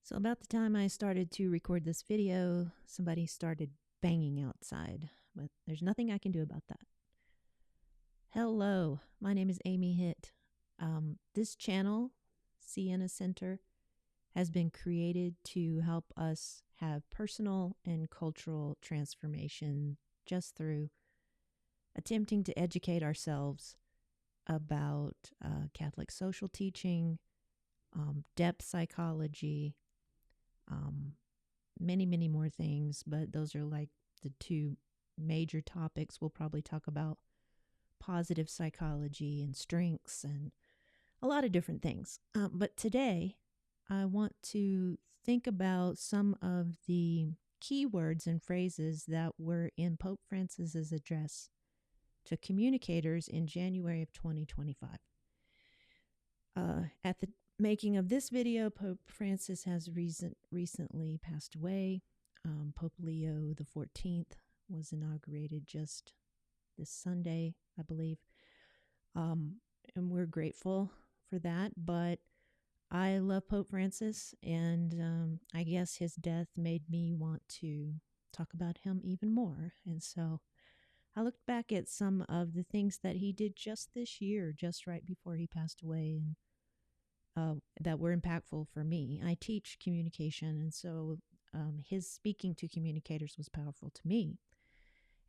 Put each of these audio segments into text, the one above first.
So, about the time I started to record this video, somebody started banging outside, but there's nothing I can do about that. Hello, my name is Amy Hitt. This channel, Sienna Center, has been created to help us have personal and cultural transformation just through attempting to educate ourselves about Catholic social teaching, depth psychology, um, many, many more things, but those are like the two major topics. We'll probably talk about positive psychology and strengths and a lot of different things. But today, I want to think about some of the key words and phrases that were in Pope Francis's address to communicators in January of 2025. At the making of this video, Pope Francis has recently passed away. Pope Leo the 14th was inaugurated just this Sunday, I believe. And we're grateful for that. But I love Pope Francis, and I guess his death made me want to talk about him even more. And so I looked back at some of the things that he did just this year, just right before he passed away, and that were impactful for me. I teach communication, and so his speaking to communicators was powerful to me.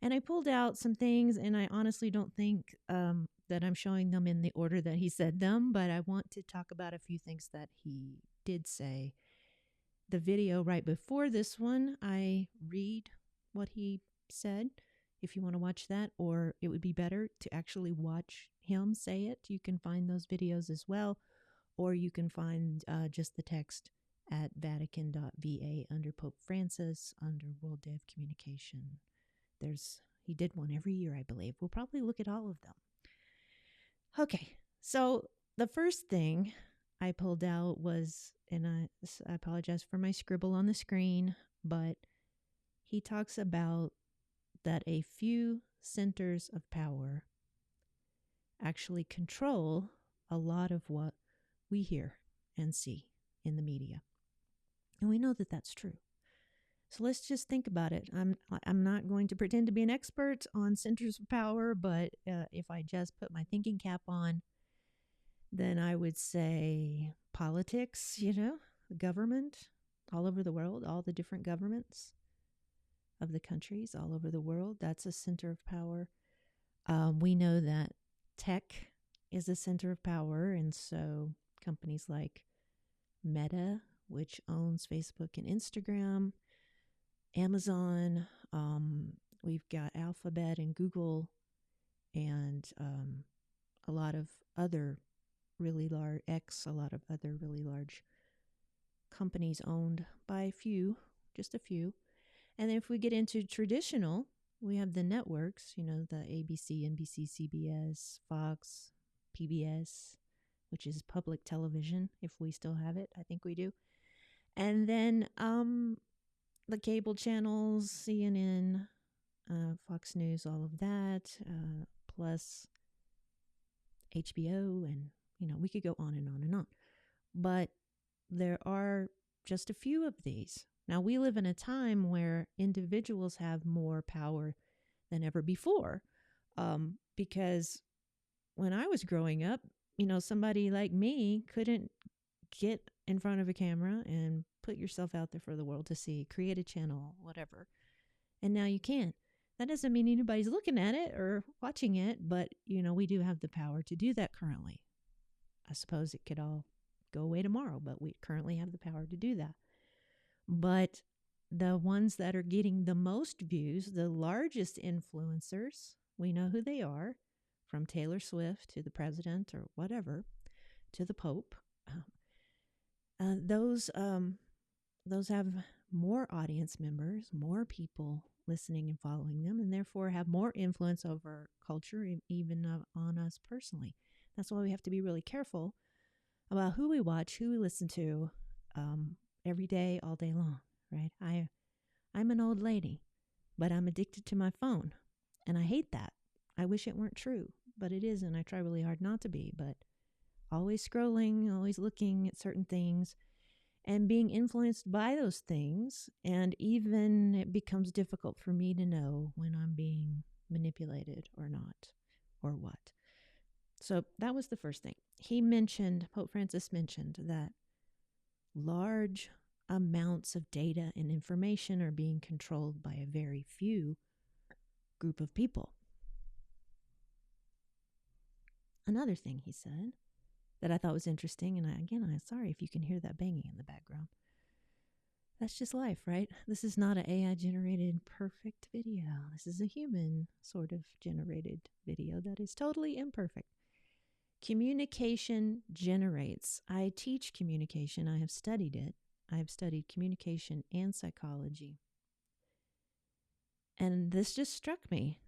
And I pulled out some things, and I honestly don't think that I'm showing them in the order that he said them, but I want to talk about a few things that he did say. The video right before this one, I read what he said. If you want to watch that, or it would be better to actually watch him say it, you can find those videos as well, or you can find just the text at vatican.va under Pope Francis, under World Day of Communication. He did one every year, I believe. We'll probably look at all of them. Okay, so the first thing I pulled out was, and I apologize for my scribble on the screen, but he talks about that a few centers of power actually control a lot of what we hear and see in the media. And we know that that's true. So let's just think about it. I'm not going to pretend to be an expert on centers of power, but if I just put my thinking cap on, then I would say politics, the government all over the world, all the different governments of the countries all over the world. That's a center of power. We know that tech is a center of power, and so companies like Meta, which owns Facebook and Instagram, Amazon, we've got Alphabet and Google, and a lot of other really large a lot of other really large companies owned by just a few. And then if we get into traditional, we have the networks, the ABC, NBC, CBS, Fox, PBS, which is public television, if we still have it. I think we do. And then the cable channels, CNN, Fox News, all of that, plus HBO, and, we could go on and on and on. But there are just a few of these. Now, we live in a time where individuals have more power than ever before, because when I was growing up, somebody like me couldn't get in front of a camera and put yourself out there for the world to see, create a channel, whatever. And now you can. That doesn't mean anybody's looking at it or watching it, but, we do have the power to do that currently. I suppose it could all go away tomorrow, but we currently have the power to do that. But the ones that are getting the most views, the largest influencers, we know who they are, from Taylor Swift to the president or whatever, to the Pope. Those have more audience members, more people listening and following them, and therefore have more influence over culture, even on us personally. That's why we have to be really careful about who we watch, who we listen to, every day, all day long, right? I'm an old lady, but I'm addicted to my phone, and I hate that. I wish it weren't true, but it is, and I try really hard not to be, but always scrolling, always looking at certain things. and being influenced by those things. And even it becomes difficult for me to know when I'm being manipulated or not, or what. So that was the first thing. Pope Francis mentioned that large amounts of data and information are being controlled by a very few group of people. Another thing he said that I thought was interesting, and I'm sorry if you can hear that banging in the background. That's just life, right? This is not an AI generated perfect video. This is a human sort of generated video that is totally imperfect. Communication generates. I teach communication. I have studied it. I have studied communication and psychology. And this just struck me.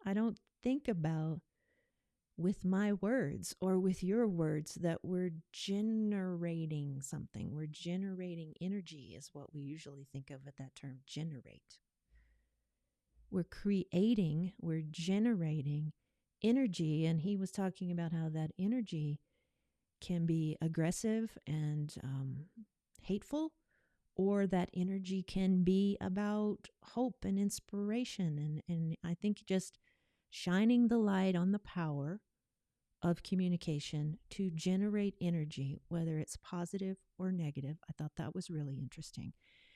I don't think about with my words or with your words that we're generating something. We're generating energy, is what we usually think of at that term, generate. We're creating, we're generating energy. And he was talking about how that energy can be aggressive and hateful, or that energy can be about hope and inspiration. And I think just shining the light on the power of communication to generate energy, whether it's positive or negative. I thought that was really interesting.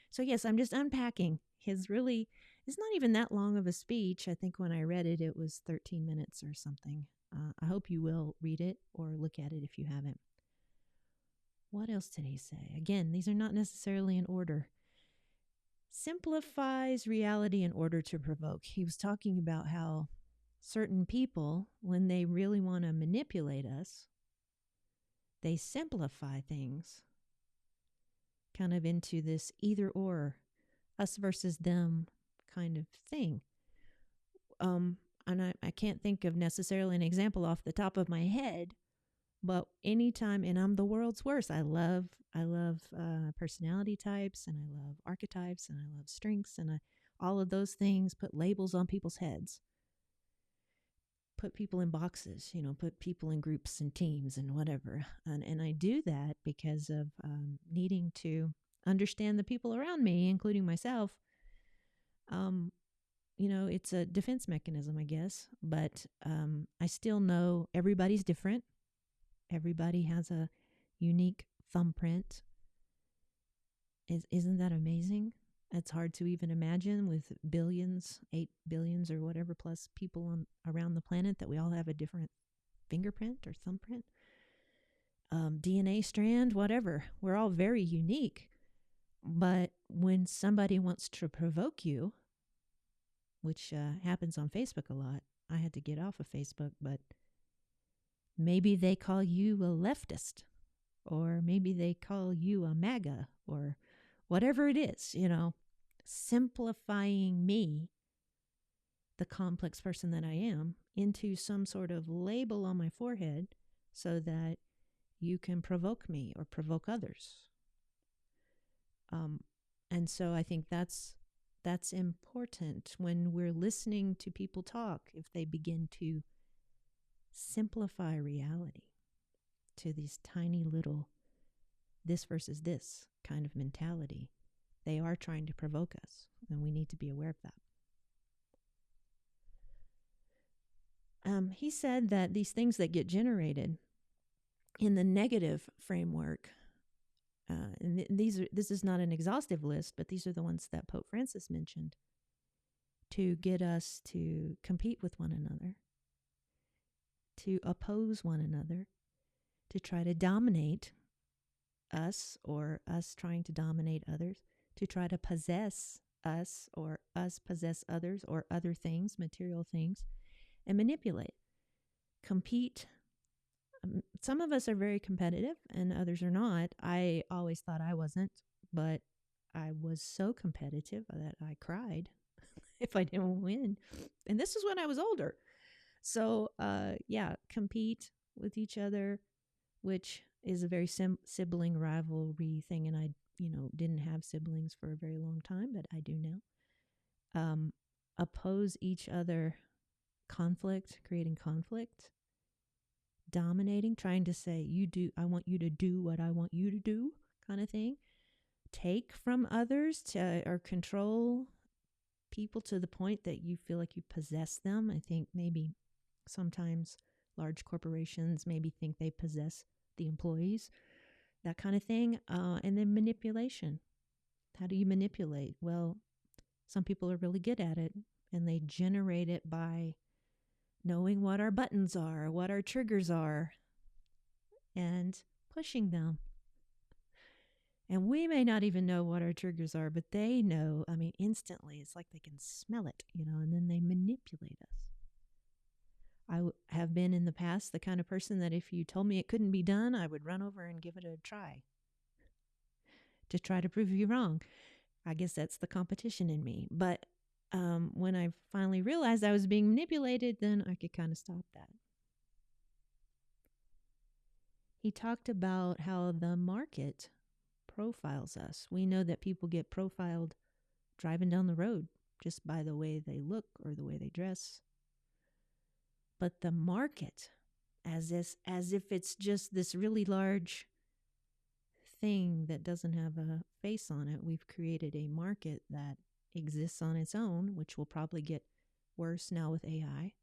So yes, I'm just unpacking it's not even that long of a speech. I think when I read it, it was 13 minutes or something. I hope you will read it or look at it if you haven't. What else did he say? Again, these are not necessarily in order. Simplifies reality in order to provoke. He was talking about how certain people, when they really want to manipulate us, they simplify things kind of into this either or, us versus them kind of thing. And I can't think of necessarily an example off the top of my head, but anytime, and I'm the world's worst. I love personality types, and I love archetypes, and I love strengths, and all of those things. Put labels on people's heads. Put people in boxes, put people in groups and teams and whatever. And I do that because of needing to understand the people around me, including myself. It's a defense mechanism, I guess, but I still know everybody's different. Everybody has a unique thumbprint. Isn't that amazing? It's hard to even imagine with billions, 8 billions or whatever plus people around the planet that we all have a different fingerprint or thumbprint, DNA strand, whatever. We're all very unique. But when somebody wants to provoke you, which happens on Facebook a lot, I had to get off of Facebook, but maybe they call you a leftist, or maybe they call you a MAGA, or whatever it is, simplifying me, the complex person that I am, into some sort of label on my forehead so that you can provoke me or provoke others. And so I think that's important when we're listening to people talk. If they begin to simplify reality to these tiny little this versus this kind of mentality, they are trying to provoke us, and we need to be aware of that. He said that these things that get generated in the negative framework, and this is not an exhaustive list, but these are the ones that Pope Francis mentioned, to get us to compete with one another, to oppose one another, to try to dominate us, or us trying to dominate others, to try to possess us, or us possess others, or other things, material things, and manipulate, compete. Some of us are very competitive and others are not. I always thought I wasn't, but I was so competitive that I cried if I didn't win. And this is when I was older. So, compete with each other, which is a very sibling rivalry thing. And I, didn't have siblings for a very long time, but I do now. Oppose each other, creating conflict, dominating, trying to say, I want you to do what I want you to do, kind of thing. take from others to or control people to the point that you feel like you possess them. I think maybe sometimes large corporations maybe think they possess the employees, that kind of thing. And then manipulation. How do you manipulate? Well, some people are really good at it, and they generate it by knowing what our buttons are, what our triggers are, and pushing them. And we may not even know what our triggers are, but they know, I mean, instantly. It's like they can smell it, and then they manipulate us. Have been in the past the kind of person that if you told me it couldn't be done, I would run over and give it a try to try to prove you wrong. I guess that's the competition in me. But when I finally realized I was being manipulated, then I could kind of stop that. He talked about how the market profiles us. We know that people get profiled driving down the road just by the way they look or the way they dress. But the market, as if it's just this really large thing that doesn't have a face on it, we've created a market that exists on its own, which will probably get worse now with AI.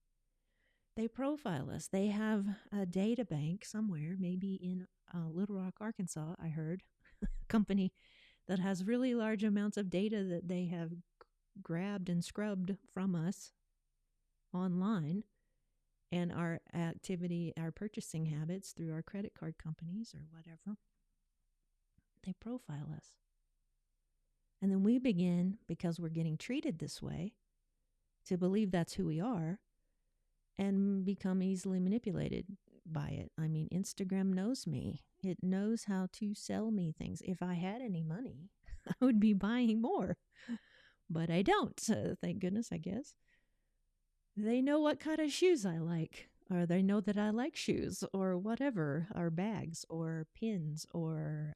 They profile us. They have a data bank somewhere, maybe in Little Rock, Arkansas, I heard, a company that has really large amounts of data that they have grabbed and scrubbed from us online, and our activity, our purchasing habits through our credit card companies or whatever. They profile us. And then we begin, because we're getting treated this way, to believe that's who we are and become easily manipulated by it. I mean, Instagram knows me. It knows how to sell me things. If I had any money, I would be buying more. But I don't. So thank goodness, I guess. They know what kind of shoes I like, or they know that I like shoes, or whatever, or bags, or pins, or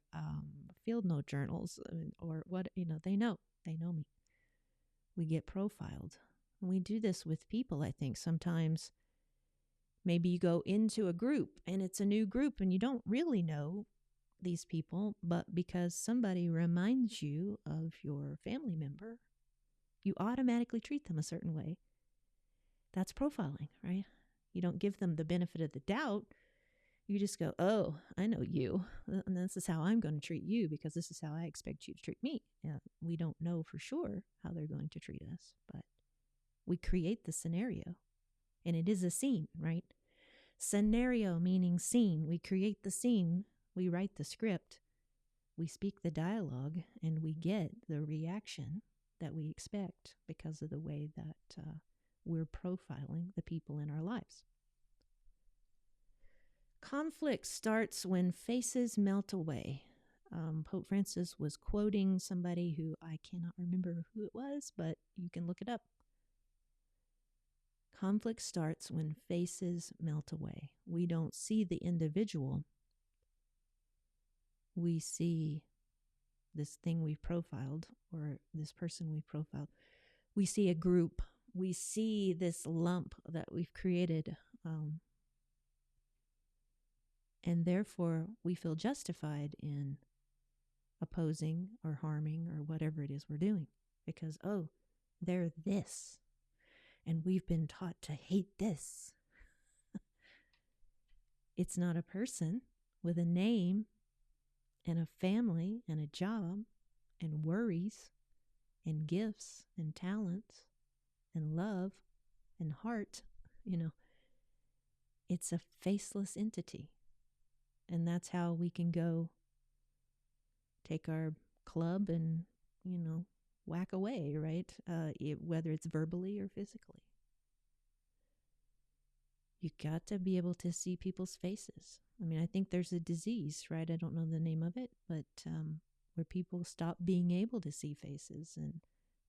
field note journals, or what, they know me. We get profiled. And we do this with people, I think. Sometimes maybe you go into a group and it's a new group and you don't really know these people, but because somebody reminds you of your family member, you automatically treat them a certain way. That's profiling, right? You don't give them the benefit of the doubt. You just go, oh, I know you, and this is how I'm going to treat you because this is how I expect you to treat me. We don't know for sure how they're going to treat us, but we create the scenario, and it is a scene, right? Scenario meaning scene. We create the scene. We write the script. We speak the dialogue, and we get the reaction that we expect because of the way that we're profiling the people in our lives. Conflict starts when faces melt away. Pope Francis was quoting somebody who I cannot remember who it was, but you can look it up. Conflict starts when faces melt away. We don't see the individual. We see this thing we've profiled, or this person we've profiled. We see a group. We see this lump that we've created. And therefore, we feel justified in opposing or harming or whatever it is we're doing. Because, oh, they're this. And we've been taught to hate this. It's not a person with a name and a family and a job and worries and gifts and talents and love and heart. It's a faceless entity. And that's how we can go take our club and, whack away, right? Whether it's verbally or physically. You got to be able to see people's faces. I mean, I think there's a disease, right? I don't know the name of it, but where people stop being able to see faces. And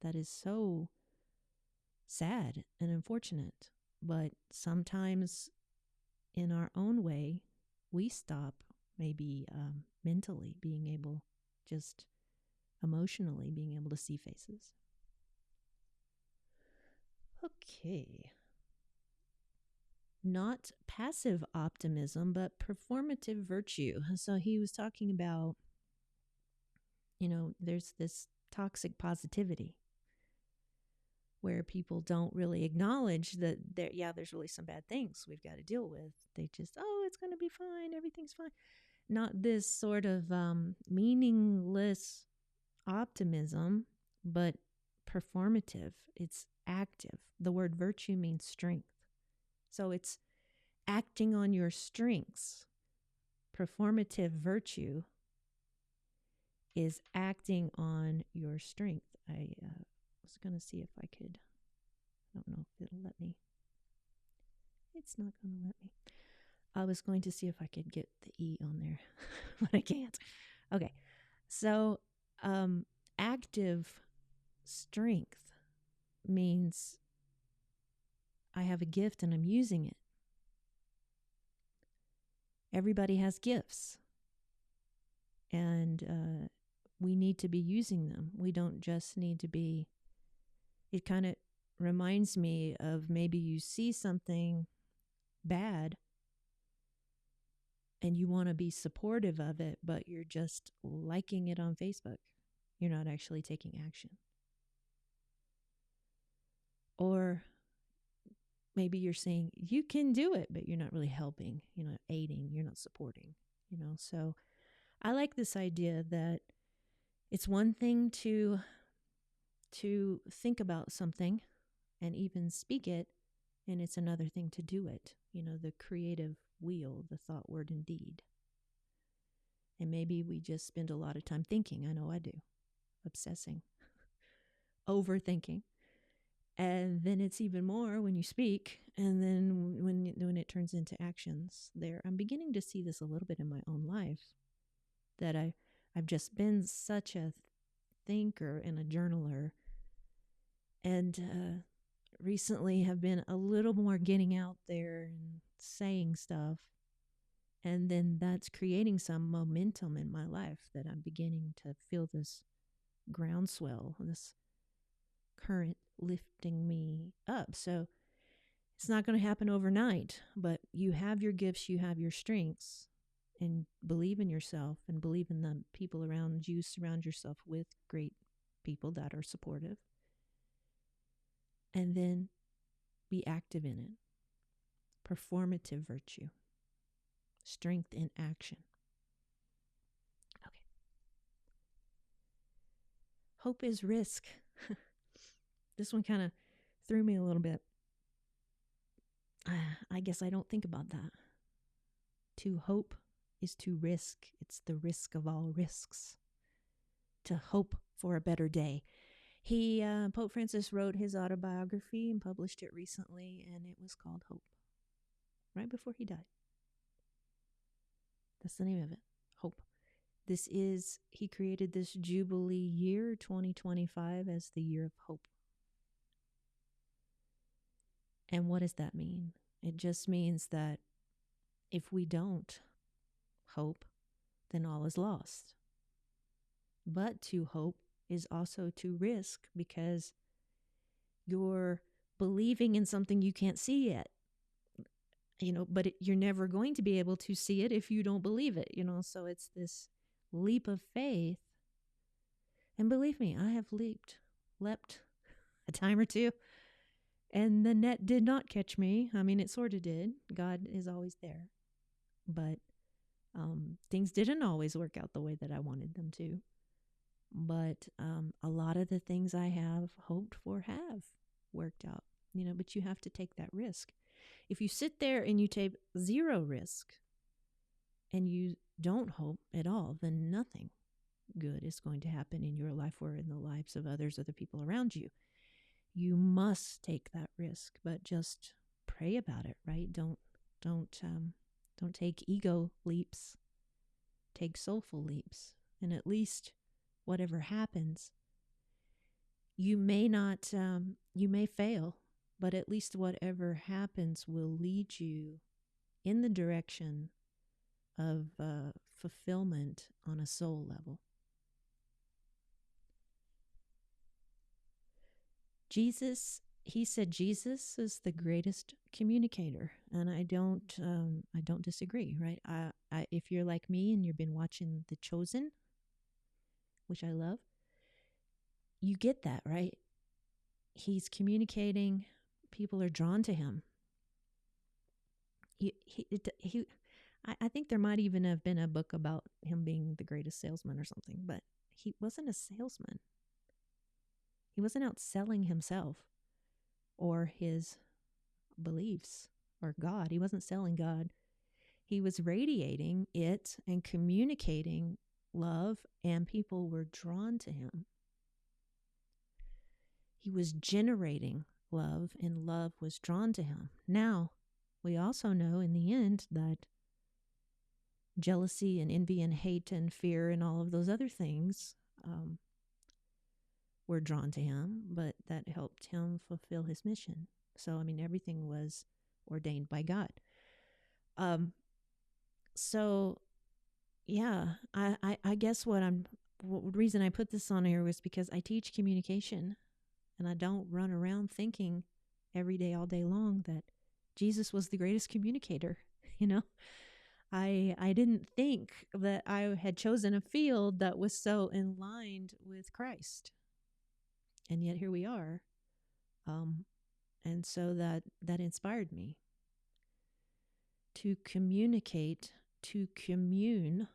that is so sad and unfortunate. But sometimes in our own way, we stop maybe mentally being able, just emotionally being able to see faces. Okay. Not passive optimism, but performative virtue. So he was talking about there's this toxic positivity where people don't really acknowledge that there's really some bad things we've got to deal with. They just, oh, it's going to be fine. Everything's fine. Not this sort of meaningless optimism, but performative. It's active. The word virtue means strength. So it's acting on your strengths. Performative virtue is acting on your strength. I was going to see if I could, I don't know if it'll let me. It's not going to let me. I was going to see if I could get the E on there, but I can't. Okay. So, active strength means I have a gift and I'm using it. Everybody has gifts, and we need to be using them. We don't just need to be. It kind of reminds me of maybe you see something bad and you want to be supportive of it, but you're just liking it on Facebook. You're not actually taking action. Or maybe you're saying you can do it, but you're not really helping, you're not aiding, you're not supporting, So I like this idea that it's one thing to think about something and even speak it, and it's another thing to do it. The creative wheel, the thought, word, and deed. And maybe we just spend a lot of time thinking. I know I do. Obsessing. Overthinking. And then it's even more when you speak. And then when it turns into actions there. I'm beginning to see this a little bit in my own life. That I've just been such a thinker and a journaler. And recently have been a little more getting out there and saying stuff. And then that's creating some momentum in my life that I'm beginning to feel this groundswell, this current lifting me up. So it's not going to happen overnight, but you have your gifts, you have your strengths, and believe in yourself and believe in the people around you. Surround yourself with great people that are supportive. And then be active in it. Performative virtue. Strength in action. Okay. Hope is risk. This one kind of threw me a little bit. I guess I don't think about that. To hope is to risk. It's the risk of all risks. To hope for a better day. Pope Francis wrote his autobiography and published it recently, and it was called Hope. Right before he died. That's the name of it. Hope. He created this Jubilee year, 2025, as the year of hope. And what does that mean? It just means that if we don't hope, then all is lost. But to hope is also to risk, because you're believing in something you can't see yet. But you're never going to be able to see it if you don't believe it, so it's this leap of faith. And believe me, I have leapt a time or two, and the net did not catch me. I mean, it sort of did. God is always there. But things didn't always work out the way that I wanted them to. But a lot of the things I have hoped for have worked out, but you have to take that risk. If you sit there and you take zero risk and you don't hope at all, then nothing good is going to happen in your life or in the lives of others or the people around you. You must take that risk, but just pray about it, right? Don't take ego leaps. Take soulful leaps. And at least whatever happens, you may fail, but at least whatever happens will lead you in the direction of fulfillment on a soul level. He said Jesus is the greatest communicator, and I don't disagree, right? If you're like me and you've been watching The Chosen, which I love, you get that, right? He's communicating. People are drawn to him. I think there might even have been a book about him being the greatest salesman or something, but he wasn't a salesman. He wasn't out selling himself or his beliefs or God. He wasn't selling God. He was radiating it and communicating love, and people were drawn to him. He was generating love, and love was drawn to him. Now, we also know in the end that jealousy and envy and hate and fear and all of those other things were drawn to him, but that helped him fulfill his mission. So, I mean, everything was ordained by God. So, yeah, I guess the reason I put this on here was because I teach communication, and I don't run around thinking every day, all day long, that Jesus was the greatest communicator. You know, I didn't think that I had chosen a field that was so in line with Christ. And yet here we are. And so that inspired me to communicate, to commune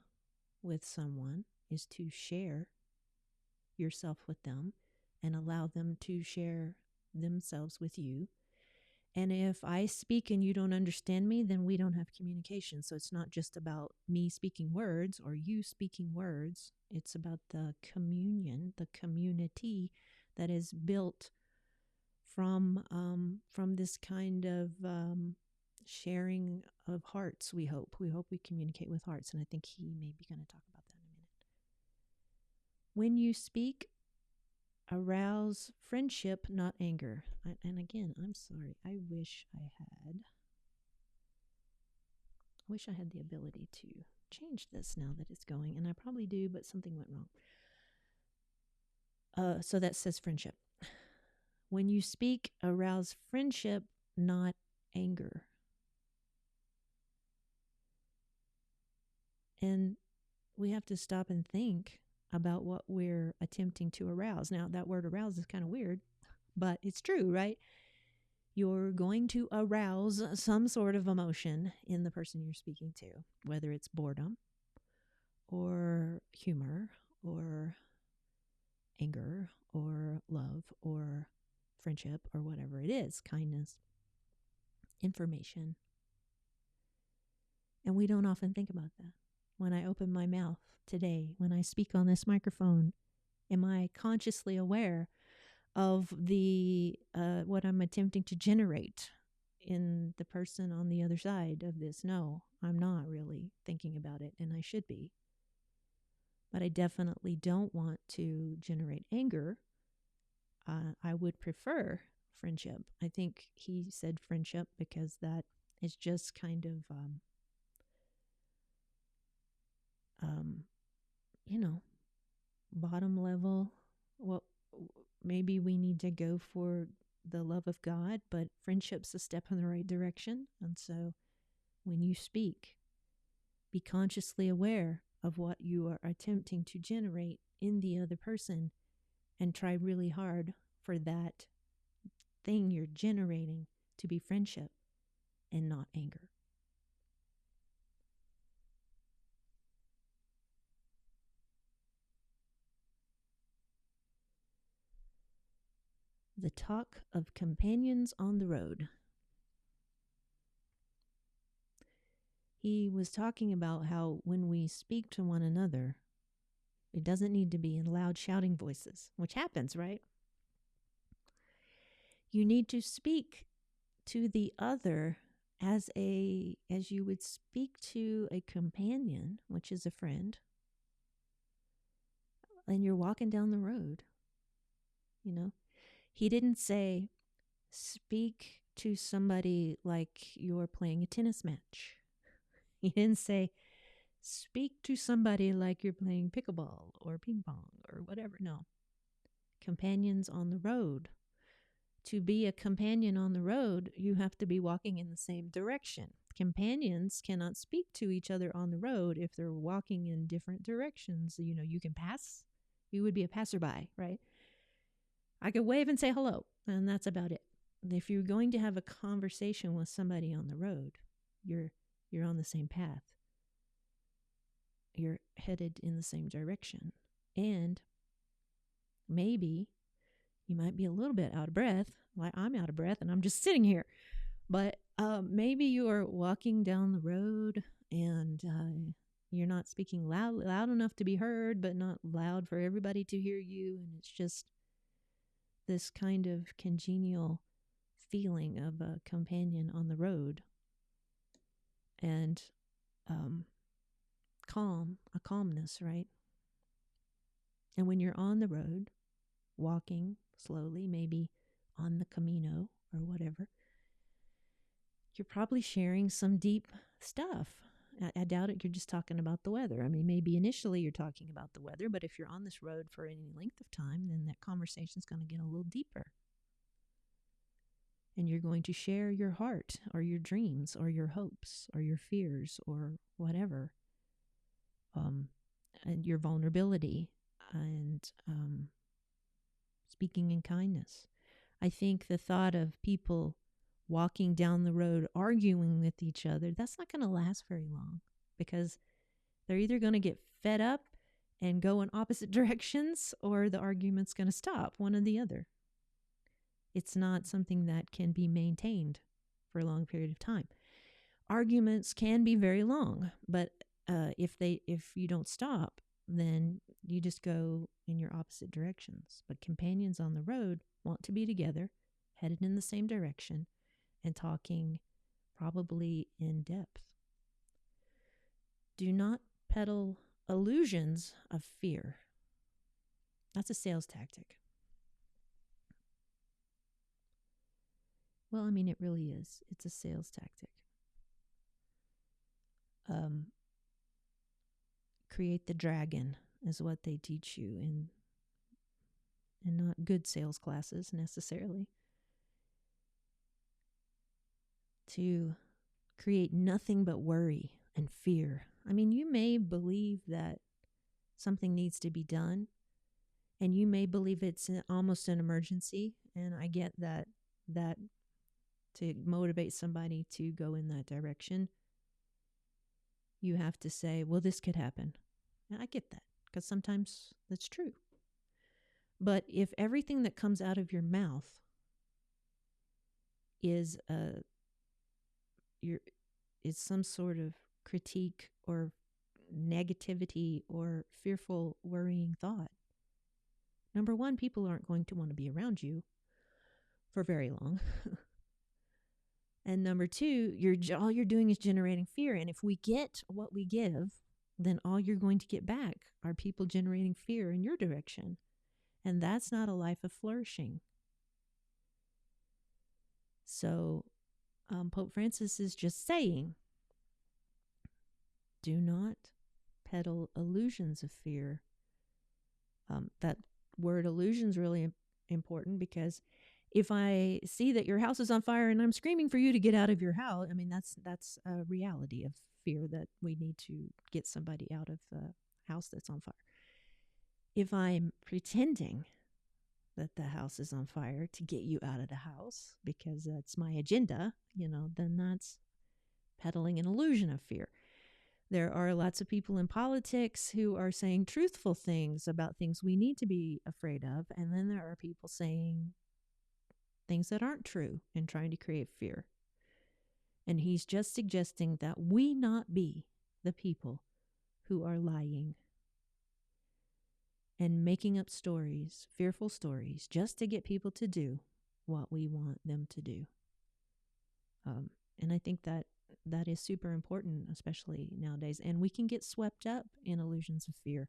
with someone is to share yourself with them and allow them to share themselves with you. And if I speak and you don't understand me, then we don't have communication. So it's not just about me speaking words or you speaking words. It's about the communion, the community that is built from this kind of sharing of hearts. We hope we communicate with hearts, and I think he may be going to talk about that in a minute. When you speak, arouse friendship, not anger. And again, I'm sorry. I wish I had the ability to change this now that it's going, and I probably do, but something went wrong. So that says friendship. When you speak, arouse friendship, not anger. And we have to stop and think about what we're attempting to arouse. Now, that word arouse is kind of weird, but it's true, right? You're going to arouse some sort of emotion in the person you're speaking to, whether it's boredom or humor or anger or love or friendship or whatever it is, kindness, information. And we don't often think about that. When I open my mouth today, when I speak on this microphone, am I consciously aware of the what I'm attempting to generate in the person on the other side of this? No, I'm not really thinking about it, and I should be. But I definitely don't want to generate anger. I would prefer friendship. I think he said friendship because that is just kind of bottom level. Well, maybe we need to go for the love of God, but friendship's a step in the right direction. And so when you speak, be consciously aware of what you are attempting to generate in the other person and try really hard for that thing you're generating to be friendship and not anger. The talk of companions on the road. He was talking about how when we speak to one another, it doesn't need to be in loud shouting voices, which happens, right? You need to speak to the other as you would speak to a companion, which is a friend, and you're walking down the road. You know, he didn't say speak to somebody like you're playing a tennis match. He didn't say speak to somebody like you're playing pickleball or ping pong or whatever. No. Companions on the road. To be a companion on the road, you have to be walking in the same direction. Companions cannot speak to each other on the road if they're walking in different directions. You know, you can pass You would be a passerby, right? I could wave and say hello, and that's about it. If you're going to have a conversation with somebody on the road, you're on the same path. You're headed in the same direction. And maybe you might be a little bit out of breath, like I'm out of breath and I'm just sitting here. But maybe you are walking down the road and you're not speaking loud enough to be heard, but not loud for everybody to hear you. And it's just this kind of congenial feeling of a companion on the road. And a calmness, right? And when you're on the road, walking slowly, maybe on the Camino or whatever, you're probably sharing some deep stuff. I doubt it you're just talking about the weather. I mean, maybe initially you're talking about the weather, but if you're on this road for any length of time, then that conversation is going to get a little deeper. And you're going to share your heart or your dreams or your hopes or your fears or whatever. And your vulnerability and speaking in kindness. I think the thought of people walking down the road arguing with each other, that's not going to last very long, because they're either going to get fed up and go in opposite directions, or the argument's going to stop, one or the other. It's not something that can be maintained for a long period of time. Arguments can be very long, but if you don't stop, then you just go in your opposite directions. But companions on the road want to be together, headed in the same direction, and talking probably in depth. Do not peddle illusions of fear. That's a sales tactic. Well, I mean, it really is. It's a sales tactic. Create the dragon is what they teach you in not good sales classes necessarily. To create nothing but worry and fear. I mean, you may believe that something needs to be done, and you may believe it's almost an emergency, and I get that to motivate somebody to go in that direction, you have to say, well, this could happen. And I get that, because sometimes that's true. But if everything that comes out of your mouth is some sort of critique or negativity or fearful, worrying thought, number one, people aren't going to want to be around you for very long. And number two, all you're doing is generating fear. And if we get what we give, then all you're going to get back are people generating fear in your direction. And that's not a life of flourishing. So Pope Francis is just saying, do not peddle illusions of fear. That word illusion is really important, because if I see that your house is on fire and I'm screaming for you to get out of your house, I mean, that's a reality of fear, that we need to get somebody out of the house that's on fire. If I'm pretending that the house is on fire to get you out of the house because that's my agenda, then that's peddling an illusion of fear. There are lots of people in politics who are saying truthful things about things we need to be afraid of, and then there are people saying things that aren't true and trying to create fear. And he's just suggesting that we not be the people who are lying and making up stories, fearful stories, just to get people to do what we want them to do. And I think that is super important, especially nowadays. And we can get swept up in illusions of fear,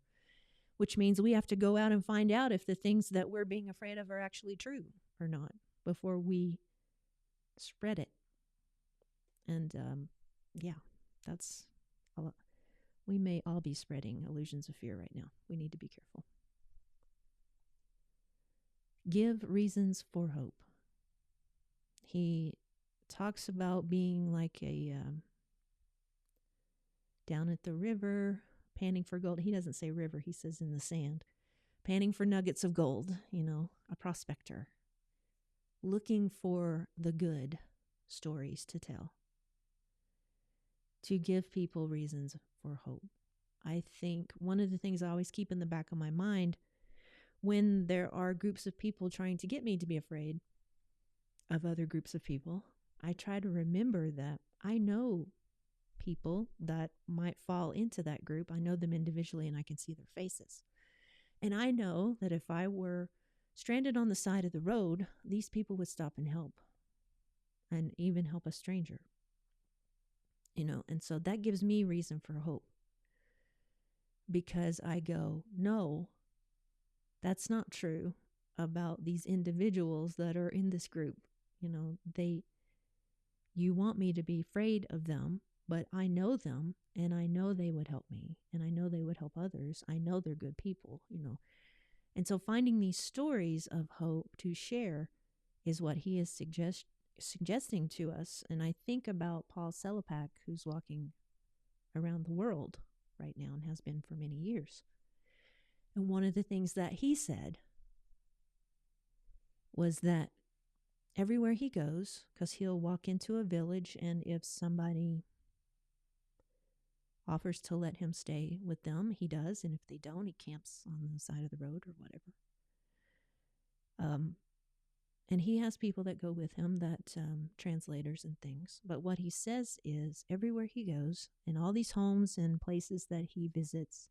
which means we have to go out and find out if the things that we're being afraid of are actually true or not before we spread it. And that's a lot. We may all be spreading illusions of fear right now. We need to be careful. Give reasons for hope. He talks about being like a down at the river, panning for gold. He doesn't say river, he says in the sand, panning for nuggets of gold, a prospector, looking for the good stories to tell, to give people reasons for hope. I think one of the things I always keep in the back of my mind when there are groups of people trying to get me to be afraid of other groups of people, I try to remember that I know people that might fall into that group. I know them individually and I can see their faces. And I know that if I were stranded on the side of the road, these people would stop and help, and even help a stranger. And so that gives me reason for hope, because I go, no, that's not true about these individuals that are in this group. You want me to be afraid of them, but I know them and I know they would help me and I know they would help others. I know they're good people. And so finding these stories of hope to share is what he is suggesting to us. And I think about Paul Selapak, who's walking around the world right now and has been for many years. And one of the things that he said was that everywhere he goes, because he'll walk into a village, and if somebody offers to let him stay with them, he does. And if they don't, he camps on the side of the road or whatever. And he has people that go with him, that translators and things. But what he says is everywhere he goes, in all these homes and places that he visits,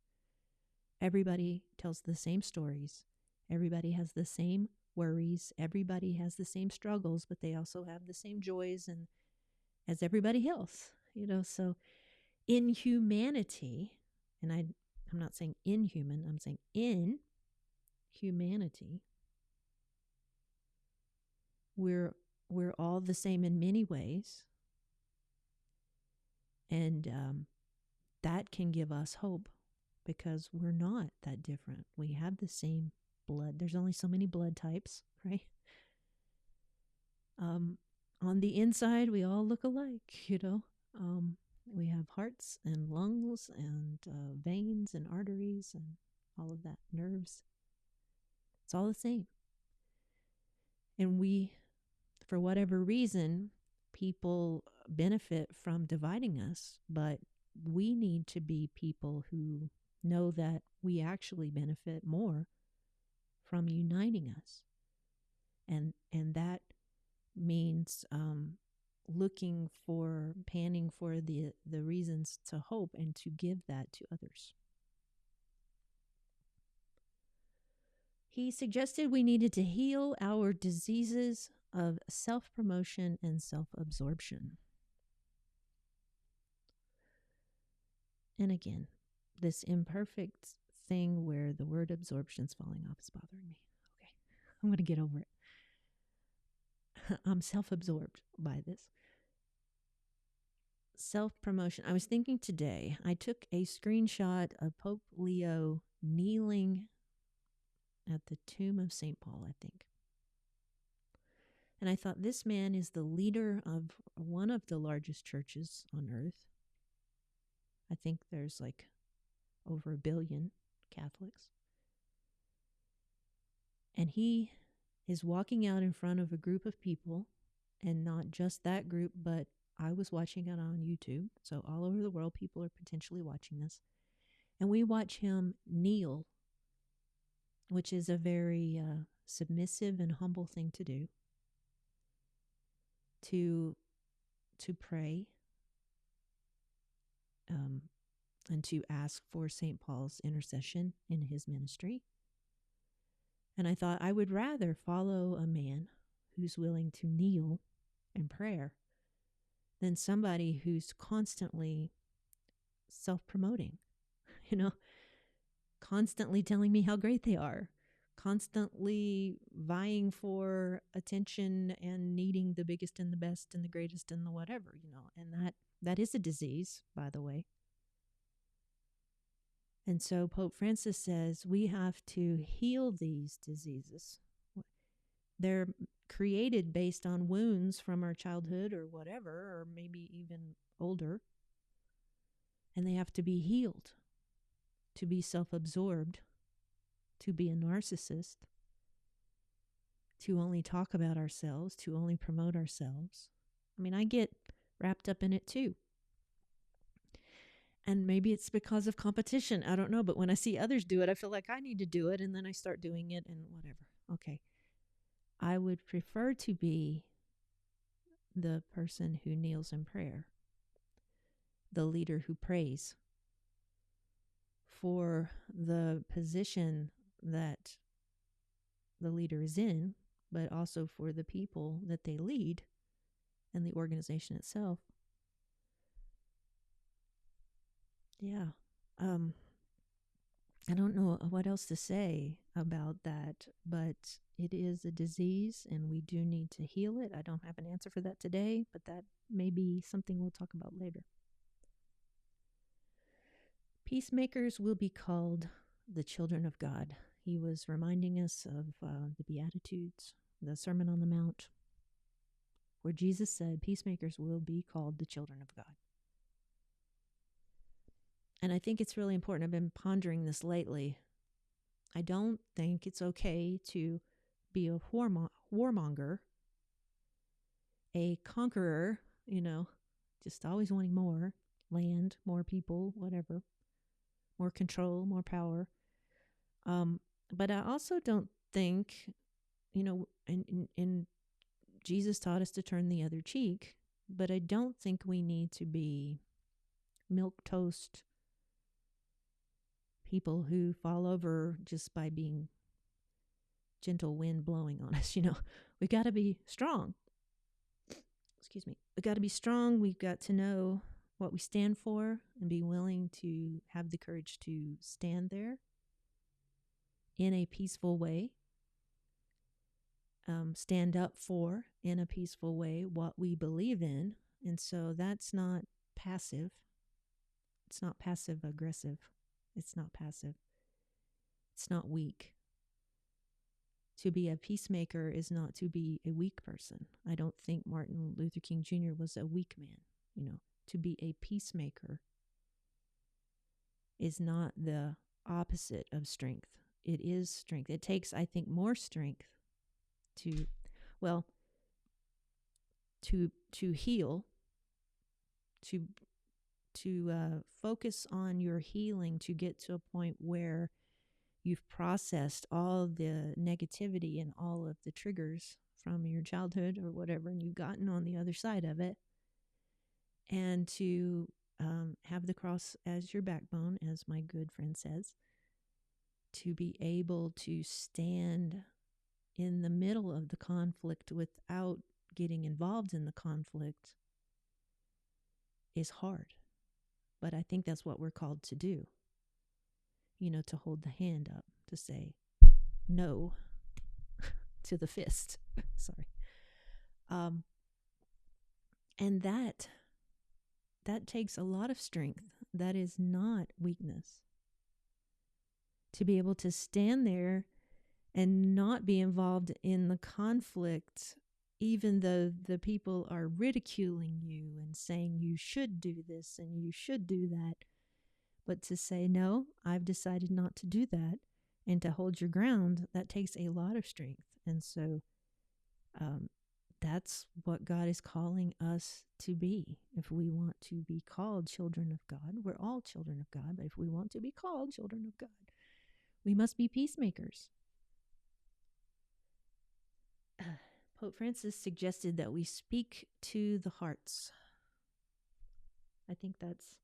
everybody tells the same stories. Everybody has the same worries. Everybody has the same struggles, but they also have the same joys and as everybody else. So in humanity, and I'm not saying inhuman, I'm saying in humanity, we're all the same in many ways, and that can give us hope, because we're not that different. We have the same blood. There's only so many blood types, right? On the inside, we all look alike. We have hearts and lungs and veins and arteries and all of that, nerves. It's all the same. And for whatever reason, people benefit from dividing us, but we need to be people who know that we actually benefit more from uniting us. And that means panning for the reasons to hope and to give that to others. He suggested we needed to heal our diseases of self-promotion and self-absorption. And again, this imperfect thing where the word absorption's falling off is bothering me. Okay, I'm going to get over it. I'm self-absorbed by this. Self-promotion. I was thinking today, I took a screenshot of Pope Leo kneeling at the tomb of St. Paul, I think. And I thought, this man is the leader of one of the largest churches on earth. I think there's like over 1 billion Catholics. And he is walking out in front of a group of people, and not just that group, but I was watching it on YouTube. So all over the world, people are potentially watching this. And we watch him kneel, which is a very submissive and humble thing to do, to pray and to ask for St. Paul's intercession in his ministry. And I thought, I would rather follow a man who's willing to kneel in prayer than somebody who's constantly self-promoting, constantly telling me how great they are, constantly vying for attention and needing the biggest and the best and the greatest and the whatever, and that is a disease, by the way. And so Pope Francis says we have to heal these diseases. They're created based on wounds from our childhood or whatever, or maybe even older. And they have to be healed. To be self-absorbed to be a narcissist, to only talk about ourselves, to only promote ourselves. I mean, I get wrapped up in it too. And maybe it's because of competition. I don't know. But when I see others do it, I feel like I need to do it. And then I start doing it and whatever. Okay. I would prefer to be the person who kneels in prayer, the leader who prays, for the position that the leader is in, but also for the people that they lead and the organization itself. Yeah. I don't know what else to say about that, but it is a disease and we do need to heal it. I don't have an answer for that today, but that may be something we'll talk about later. Peacemakers will be called the children of God. He was reminding us of the Beatitudes, the Sermon on the Mount, where Jesus said peacemakers will be called the children of God. And I think it's really important. I've been pondering this lately. I don't think it's okay to be a warmonger, a conqueror, just always wanting more land, more people, whatever, more control, more power. But I also don't think, and Jesus taught us to turn the other cheek, but I don't think we need to be milquetoast people who fall over just by being gentle wind blowing on us. We got to be strong. Excuse me. We got to be strong. We've got to know what we stand for and be willing to have the courage to stand there in a peaceful way. Stand up for in a peaceful way what we believe in. And so that's not passive. It's not passive aggressive. It's not passive. It's not weak. To be a peacemaker is not to be a weak person. I don't think Martin Luther King Jr. was a weak man. To be a peacemaker is not the opposite of strength. It is strength. It takes, I think, more strength to heal, to focus on your healing, to get to a point where you've processed all the negativity and all of the triggers from your childhood or whatever, and you've gotten on the other side of it, and to have the cross as your backbone, as my good friend says, to be able to stand in the middle of the conflict without getting involved in the conflict is hard. But I think that's what we're called to do. To hold the hand up, to say no to the fist. Sorry. And that takes a lot of strength. That is not weakness. To be able to stand there and not be involved in the conflict, even though the people are ridiculing you and saying you should do this and you should do that. But to say, no, I've decided not to do that, and to hold your ground, that takes a lot of strength. And so that's what God is calling us to be. If we want to be called children of God, we're all children of God, but if we want to be called children of God, we must be peacemakers. Pope Francis suggested that we speak to the hearts. I think that's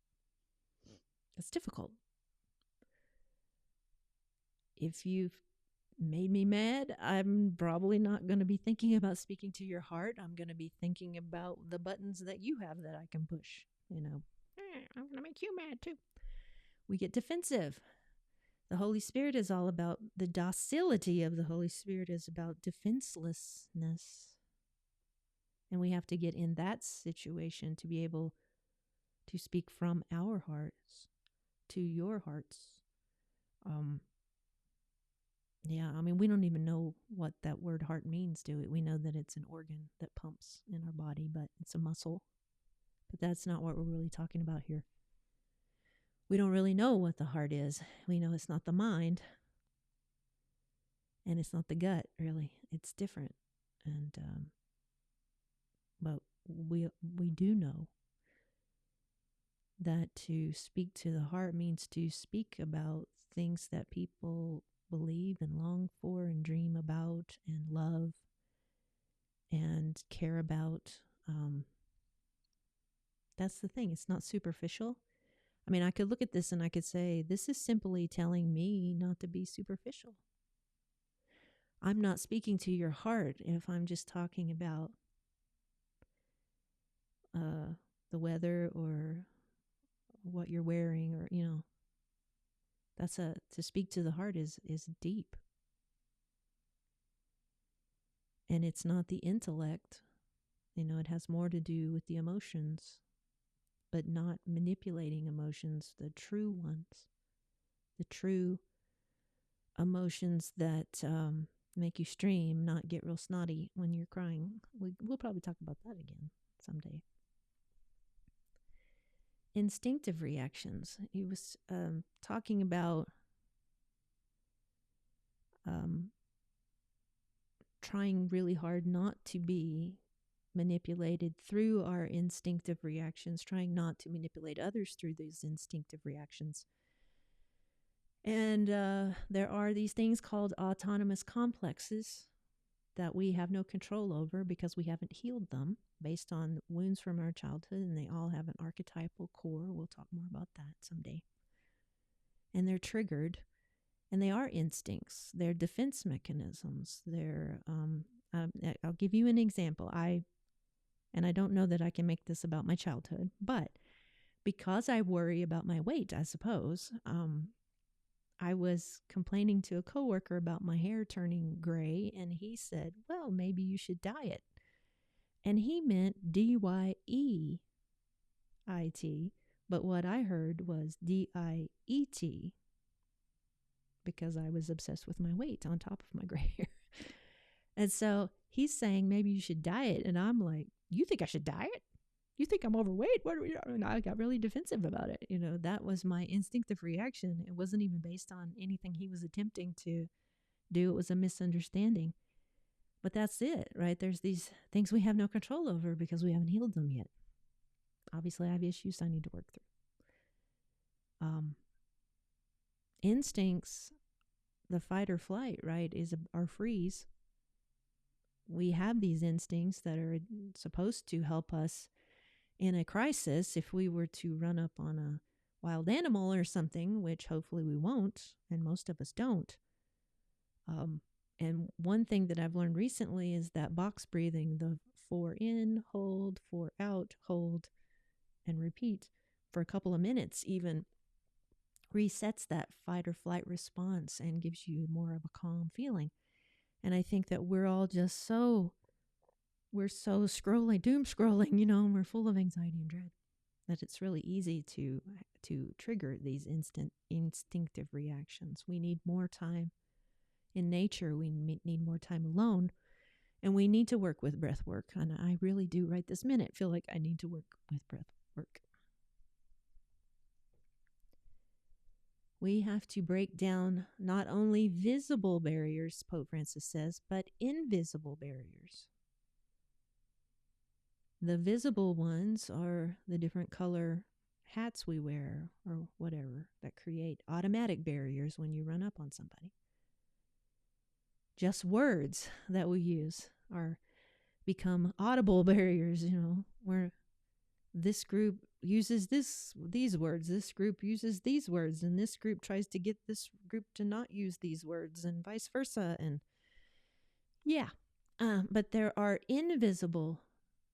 difficult. If you've made me mad, I'm probably not going to be thinking about speaking to your heart. I'm going to be thinking about the buttons that you have that I can push. I'm going to make you mad too. We get defensive. The Holy Spirit is all about the docility of the Holy Spirit is about defenselessness. And we have to get in that situation to be able to speak from our hearts to your hearts. We don't even know what that word heart means, do we? We know that it's an organ that pumps in our body, but it's a muscle. But that's not what we're really talking about here. We don't really know what the heart is. We know it's not the mind. And it's not the gut, really. It's different. And but we do know that to speak to the heart means to speak about things that people believe and long for and dream about and love and care about. That's the thing. It's not superficial. I mean, I could look at this and I could say, this is simply telling me not to be superficial. I'm not speaking to your heart if I'm just talking about the weather or what you're wearing, or to speak to the heart is deep. And it's not the intellect. It has more to do with the emotions, but not manipulating emotions, the true ones, the true emotions that make you stream, not get real snotty when you're crying. We'll probably talk about that again someday. Instinctive reactions. He was talking about trying really hard not to be manipulated through our instinctive reactions, trying not to manipulate others through these instinctive reactions. And there are these things called autonomous complexes that we have no control over because we haven't healed them based on wounds from our childhood, and they all have an archetypal core. We'll talk more about that someday. And they're triggered, and they are instincts. They're defense mechanisms. I'll give you an example. I don't know that I can make this about my childhood, but because I worry about my weight, I suppose, I was complaining to a coworker about my hair turning gray, and he said, well, maybe you should diet. And he meant D-Y-E-I-T, but what I heard was D-I-E-T, because I was obsessed with my weight on top of my gray hair. And so he's saying, maybe you should diet. And I'm like, you think I should diet? You think I'm overweight? What are we? And I got really defensive about it. That was my instinctive reaction. It wasn't even based on anything he was attempting to do. It was a misunderstanding. But that's it, right? There's these things we have no control over because we haven't healed them yet. Obviously, I have issues I need to work through. Instincts, the fight or flight, right, is our freeze. We have these instincts that are supposed to help us in a crisis. If we were to run up on a wild animal or something, which hopefully we won't, and most of us don't. And one thing that I've learned recently is that box breathing, the 4 in, hold, 4 out, hold, and repeat for a couple of minutes even resets that fight or flight response and gives you more of a calm feeling. And I think that we're all just we're so doom scrolling, and we're full of anxiety and dread, that it's really easy to trigger these instinctive reactions. We need more time in nature. We need more time alone, and we need to work with breath work. And I really do right this minute feel like I need to work with breath work. We have to break down not only visible barriers, Pope Francis says, but invisible barriers. The visible ones are the different color hats we wear or whatever that create automatic barriers when you run up on somebody. Just words that we use become audible barriers, where this group uses these words, this group uses these words, and this group tries to get this group to not use these words, and vice versa. And but there are invisible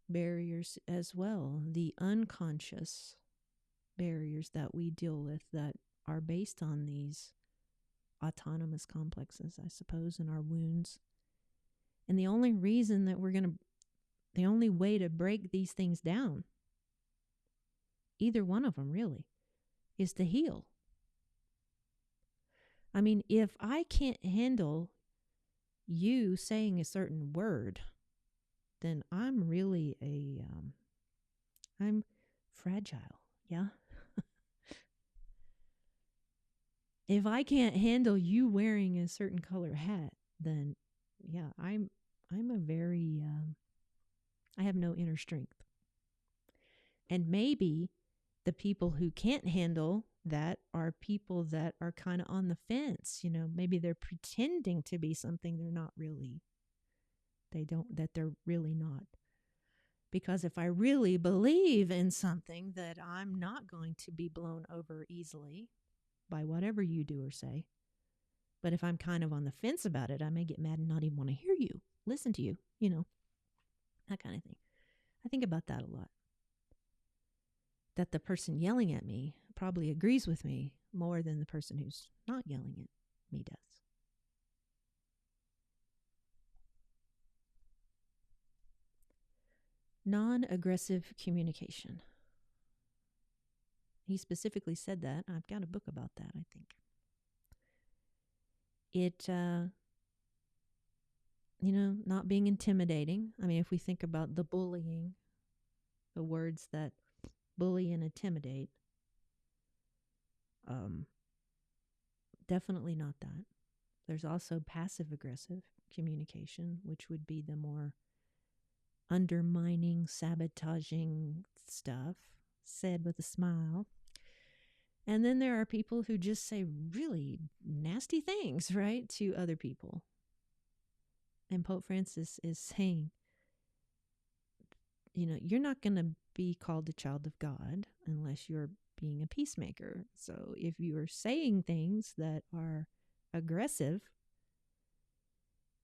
barriers as well, the unconscious barriers that we deal with that are based on these autonomous complexes, I suppose, and our wounds. And the only way to break these things down, either one of them really, is to heal. I mean, if I can't handle you saying a certain word, then I'm really I'm fragile, yeah? If I can't handle you wearing a certain color hat, then yeah, I'm a very I have no inner strength. And maybe the people who can't handle that are people that are kind of on the fence. Maybe they're pretending to be something they're not really. That they're really not. Because if I really believe in something, that I'm not going to be blown over easily by whatever you do or say. But if I'm kind of on the fence about it, I may get mad and not even want to hear you, listen to you, that kind of thing. I think about that a lot. That the person yelling at me probably agrees with me more than the person who's not yelling at me does. Non-aggressive communication. He specifically said that. I've got a book about that, I think. It, not being intimidating. I mean, if we think about the bullying, the words that bully and intimidate, definitely not that. There's also passive-aggressive communication, which would be the more undermining, sabotaging stuff, said with a smile. And then there are people who just say really nasty things, right, to other people. And Pope Francis is saying, you're not going to be called a child of God unless you're being a peacemaker. So if you are saying things that are aggressive,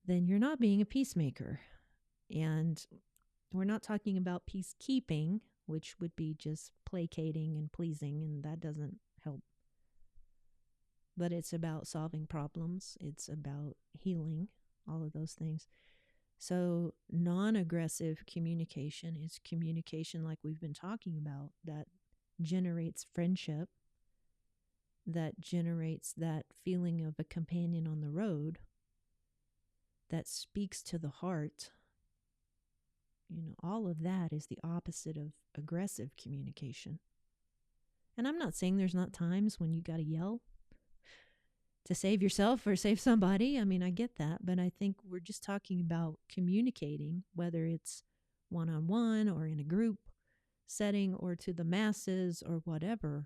then you're not being a peacemaker. And we're not talking about peacekeeping, which would be just placating and pleasing, and that doesn't help. But it's about solving problems. It's about healing, all of those things. So non-aggressive communication is communication like we've been talking about, that generates friendship, that generates that feeling of a companion on the road, that speaks to the heart. All of that is the opposite of aggressive communication. And I'm not saying there's not times when you got to yell to save yourself or save somebody. I mean, I get that, but I think we're just talking about communicating, whether it's one-on-one or in a group setting or to the masses or whatever,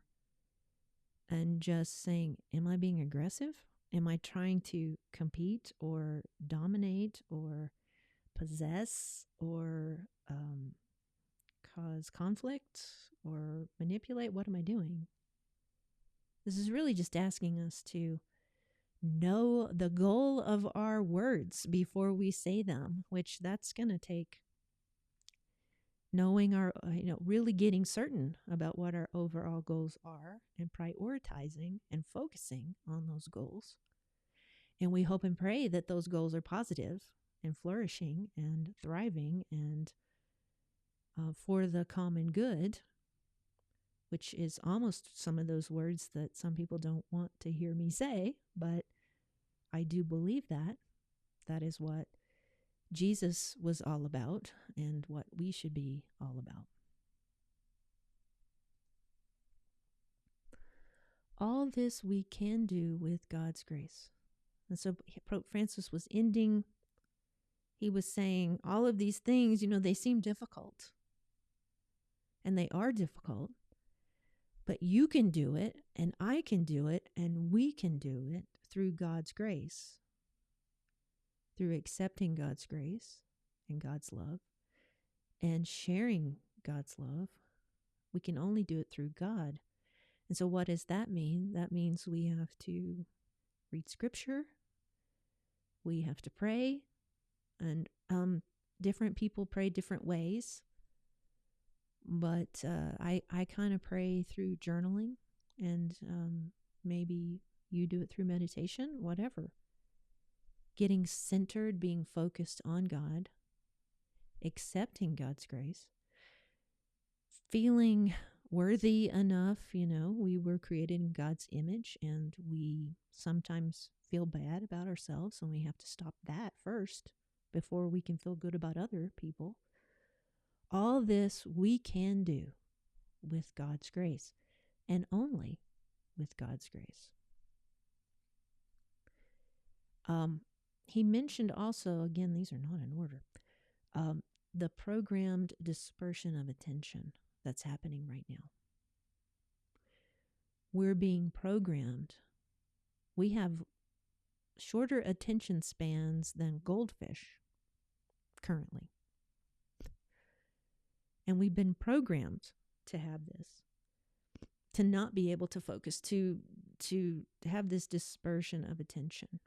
and just saying, am I being aggressive? Am I trying to compete or dominate or possess or cause conflict or manipulate? What am I doing? This is really just asking us to know the goal of our words before we say them, which that's going to take knowing our, really getting certain about what our overall goals are and prioritizing and focusing on those goals. And we hope and pray that those goals are positive and flourishing and thriving and for the common good, which is almost some of those words that some people don't want to hear me say, but I do believe that. That is what Jesus was all about and what we should be all about. All this we can do with God's grace. And so Pope Francis was ending. He was saying all of these things, they seem difficult. And they are difficult. But you can do it, and I can do it, and we can do it through God's grace. Through accepting God's grace and God's love and sharing God's love. We can only do it through God. And so what does that mean? That means we have to read scripture. We have to pray. And different people pray different ways. But I kind of pray through journaling, and maybe you do it through meditation, whatever. Getting centered, being focused on God, accepting God's grace, feeling worthy enough. We were created in God's image, and we sometimes feel bad about ourselves, and we have to stop that first before we can feel good about other people. All this we can do with God's grace, and only with God's grace. He mentioned also, again, these are not in order, um, the programmed dispersion of attention that's happening right now. We're being programmed. We have shorter attention spans than goldfish currently. And we've been programmed to have this, to not be able to focus, to have this dispersion of attention.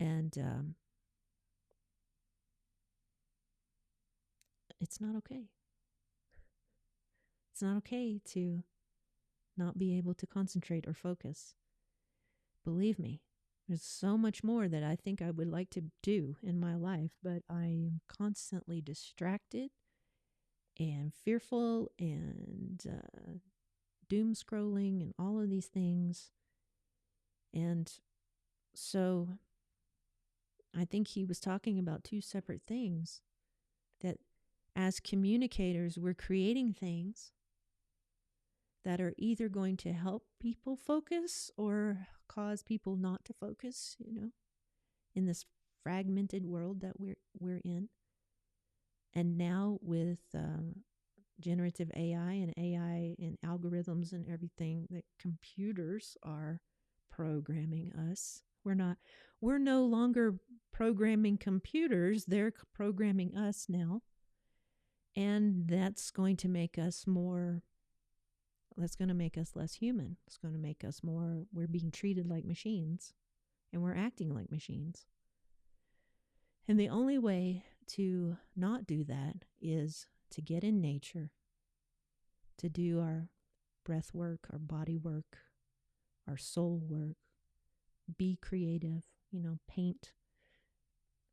And it's not okay. It's not okay to not be able to concentrate or focus. Believe me, there's so much more that I think I would like to do in my life, but I am constantly distracted and fearful and doom scrolling and all of these things. And so I think he was talking about two separate things, that as communicators, we're creating things that are either going to help people focus or cause people not to focus, in this fragmented world that we're in. And now with generative AI and algorithms and everything, that computers are programming us. We're no longer programming computers, they're programming us now. And that's going to make us less human. It's going to make us we're being treated like machines and we're acting like machines. And the only way to not do that is to get in nature, to do our breath work, our body work, our soul work, be creative, paint,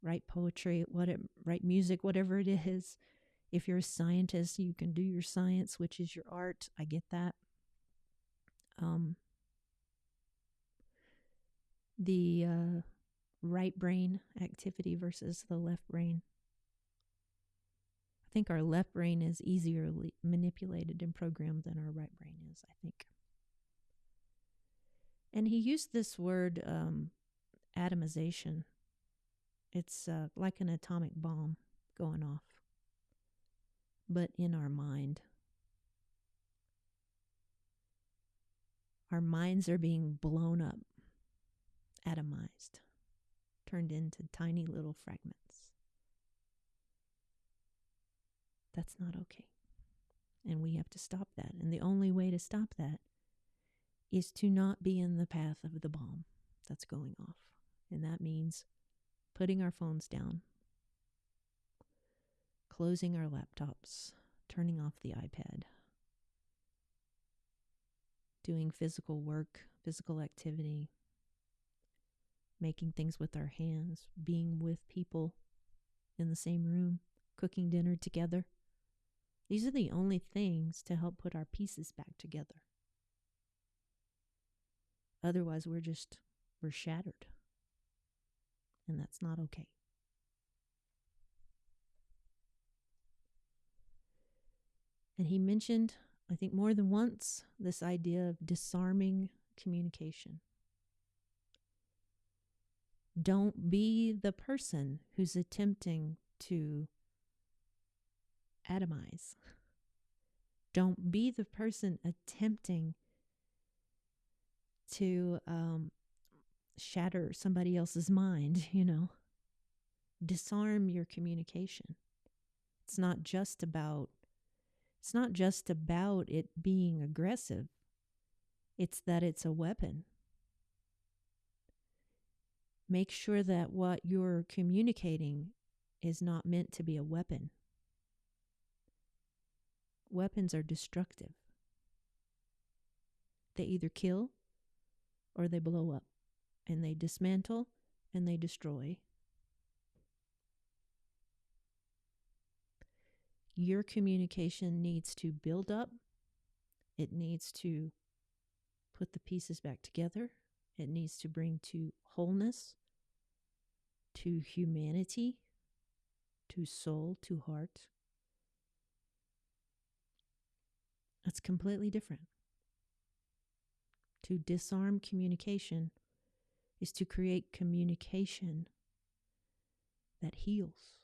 write poetry, write music, whatever it is. If you're a scientist, you can do your science, which is your art. I get that. The right brain activity versus the left brain. I think our left brain is easier manipulated and programmed than our right brain is, I think. And he used this word, atomization. It's like an atomic bomb going off, but in our mind. Our minds are being blown up, atomized, turned into tiny little fragments. That's not okay. And we have to stop that. And the only way to stop that is to not be in the path of the bomb that's going off. And that means putting our phones down, closing our laptops, turning off the iPad, doing physical work, physical activity, making things with our hands, being with people in the same room, cooking dinner together. These are the only things to help put our pieces back together. Otherwise, we're shattered. And that's not okay. And he mentioned, I think more than once, this idea of disarming communication. Don't be the person who's attempting to atomize. Don't be the person attempting to shatter somebody else's mind, Disarm your communication. It's not just about it being aggressive. It's that it's a weapon. Make sure that what you're communicating is not meant to be a weapon. Weapons are destructive. They either kill or they blow up, and they dismantle and they destroy. Your communication needs to build up. It needs to put the pieces back together. It needs to bring to wholeness, to humanity, to soul, to heart. That's completely different. To disarm communication is to create communication that heals.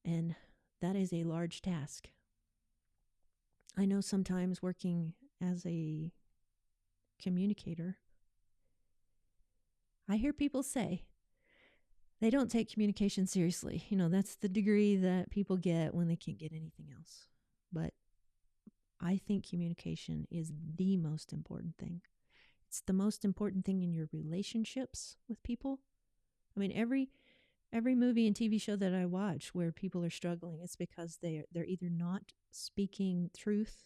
And that is a large task. I know sometimes working as a communicator, I hear people say they don't take communication seriously. That's the degree that people get when they can't get anything else. But I think communication is the most important thing. It's the most important thing in your relationships with people. I mean, every movie and TV show that I watch where people are struggling, it's because they're either not speaking truth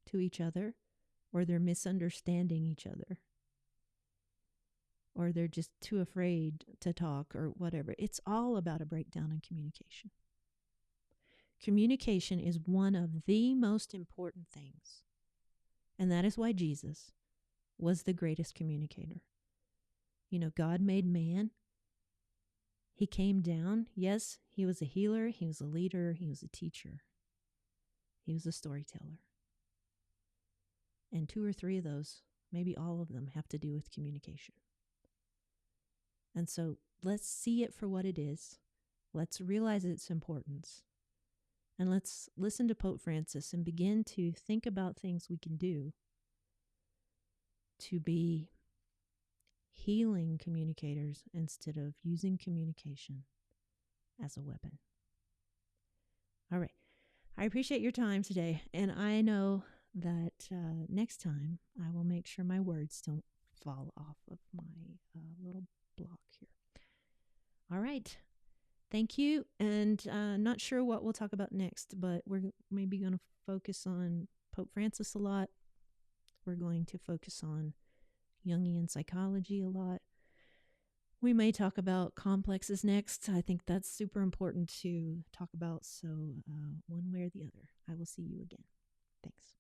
to each other, or they're misunderstanding each other, or they're just too afraid to talk, or whatever. It's all about a breakdown in communication. Communication is one of the most important things, and that is why Jesus was the greatest communicator. God made man. He came down. Yes, he was a healer, he was a leader, he was a teacher, he was a storyteller. And 2 or 3 of those, maybe all of them, have to do with communication. And so let's see it for what it is. Let's realize its importance. And let's listen to Pope Francis and begin to think about things we can do to be healing communicators instead of using communication as a weapon. All right. I appreciate your time today, and I know that next time I will make sure my words don't fall off of my little block here. All right. Thank you, and not sure what we'll talk about next, but we're maybe going to focus on Pope Francis a lot. We're going to focus on Jungian psychology a lot. We may talk about complexes next. I think that's super important to talk about. So one way or the other, I will see you again. Thanks.